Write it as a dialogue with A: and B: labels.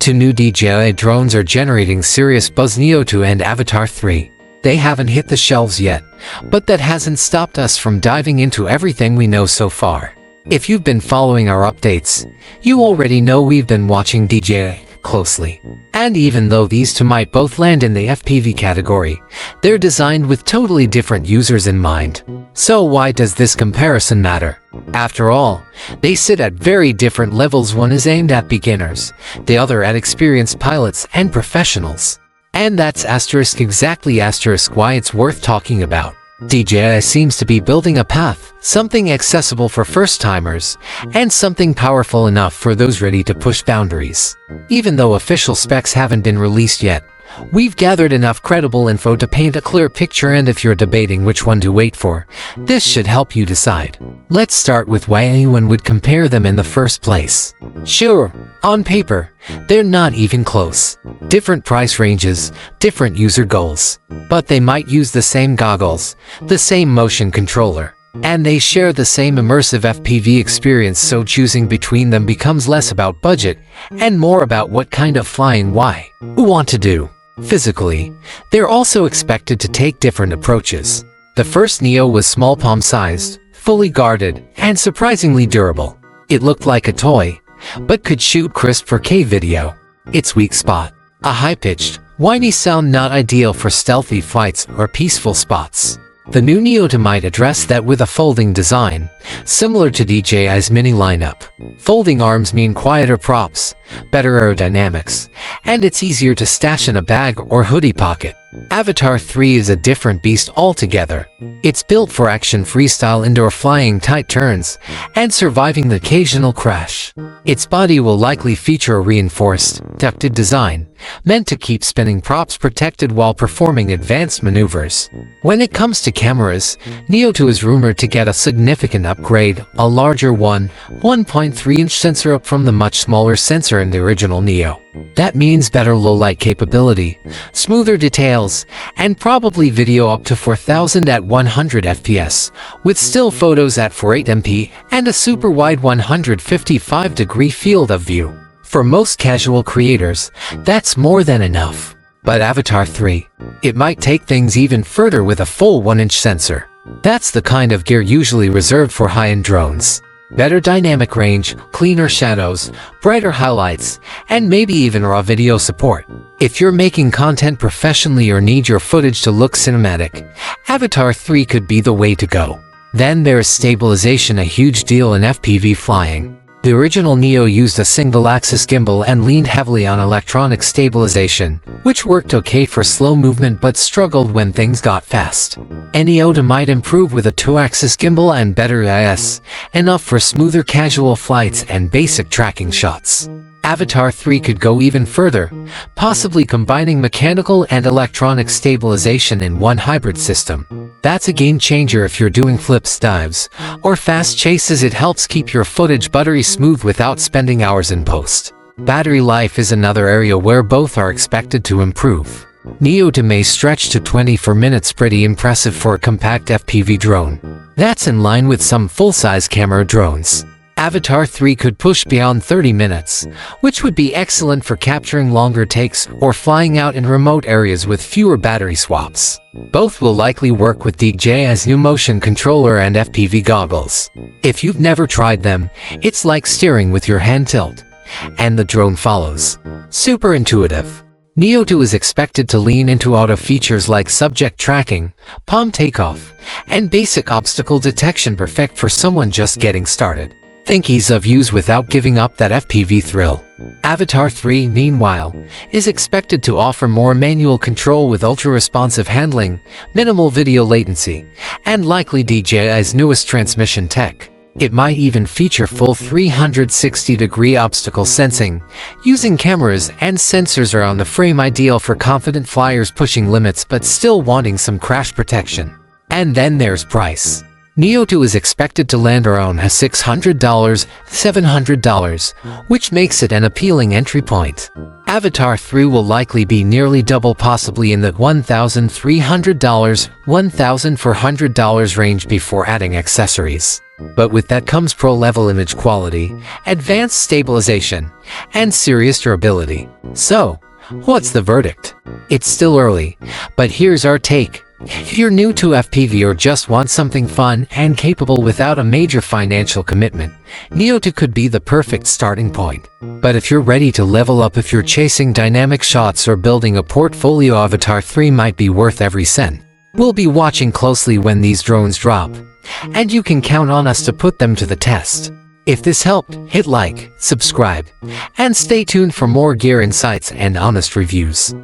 A: Two new DJI drones are generating serious buzz: Neo 2 and Avata 3. They haven't hit the shelves yet, but that hasn't stopped us from diving into everything we know so far. If you've been following our updates, you already know we've been watching DJI closely. And even though these two might both land in the FPV category, they're designed with totally different users in mind. So why does this comparison matter? After all, they sit at very different levels. One is aimed at beginners, the other at experienced pilots and professionals. And that's exactly why it's worth talking about. DJI seems to be building a path, something accessible for first-timers, and something powerful enough for those ready to push boundaries. Even though official specs haven't been released yet, we've gathered enough credible info to paint a clear picture, and if you're debating which one to wait for, this should help you decide. Let's start with why anyone would compare them in the first place. Sure, on paper, they're not even close. Different price ranges, different user goals. But they might use the same goggles, the same motion controller, and they share the same immersive FPV experience, so choosing between them becomes less about budget and more about what kind of flying we want to do. Physically, they're also expected to take different approaches. The first Neo was small palm-sized, fully guarded, and surprisingly durable. It looked like a toy, but could shoot crisp 4K video. Its weak spot: a high-pitched, whiny sound not ideal for stealthy flights or peaceful spots. The new Neo 2 might address that with a folding design, similar to DJI's mini lineup. Folding arms mean quieter props, better aerodynamics, and it's easier to stash in a bag or hoodie pocket. Avata 3 is a different beast altogether. It's built for action, freestyle indoor flying, tight turns, and surviving the occasional crash. Its body will likely feature a reinforced, ducted design, meant to keep spinning props protected while performing advanced maneuvers. When it comes to cameras, Neo 2 is rumored to get a significant upgrade, a larger 1.3-inch sensor up from the much smaller sensor in the original Neo. That means better low-light capability, smoother details, and probably video up to 4000 at 100 FPS, with still photos at 480p and a super-wide 155-degree field of view. For most casual creators, that's more than enough. But Avata 3, it might take things even further with a full 1-inch sensor. That's the kind of gear usually reserved for high-end drones. Better dynamic range, cleaner shadows, brighter highlights, and maybe even raw video support. If you're making content professionally or need your footage to look cinematic, Avata 3 could be the way to go. Then there's stabilization, a huge deal in FPV flying. The original Neo used a single-axis gimbal and leaned heavily on electronic stabilization, which worked okay for slow movement but struggled when things got fast. Neo 2 might improve with a 2-axis gimbal and better IS, enough for smoother casual flights and basic tracking shots. Avata 3 could go even further, possibly combining mechanical and electronic stabilization in one hybrid system. That's a game changer if you're doing flips, dives, or fast chases. It helps keep your footage buttery smooth without spending hours in post. Battery life is another area where both are expected to improve. Neo 2 may stretch to 24 minutes, pretty impressive for a compact FPV drone. That's in line with some full-size camera drones. Avata 3 could push beyond 30 minutes, which would be excellent for capturing longer takes or flying out in remote areas with fewer battery swaps. Both will likely work with DJI's new motion controller and FPV goggles. If you've never tried them, it's like steering with your hand tilt, and the drone follows. Super intuitive. Neo 2 is expected to lean into auto features like subject tracking, palm takeoff, and basic obstacle detection, perfect for someone just getting started. Think ease of use without giving up that FPV thrill. Avata 3, meanwhile, is expected to offer more manual control with ultra-responsive handling, minimal video latency, and likely DJI's newest transmission tech. It might even feature full 360-degree obstacle sensing, using cameras and sensors around the frame, ideal for confident flyers pushing limits but still wanting some crash protection. And then there's price. Neo 2 is expected to land around $600, $700, which makes it an appealing entry point. Avata 3 will likely be nearly double, possibly in the $1,300, $1,400 range before adding accessories. But with that comes pro-level image quality, advanced stabilization, and serious durability. So, what's the verdict? It's still early, but here's our take. If you're new to FPV or just want something fun and capable without a major financial commitment, Neo 2 could be the perfect starting point. But if you're ready to level up, if you're chasing dynamic shots or building a portfolio, Avata 3 might be worth every cent. We'll be watching closely when these drones drop, and you can count on us to put them to the test. If this helped, hit like, subscribe, and stay tuned for more gear insights and honest reviews.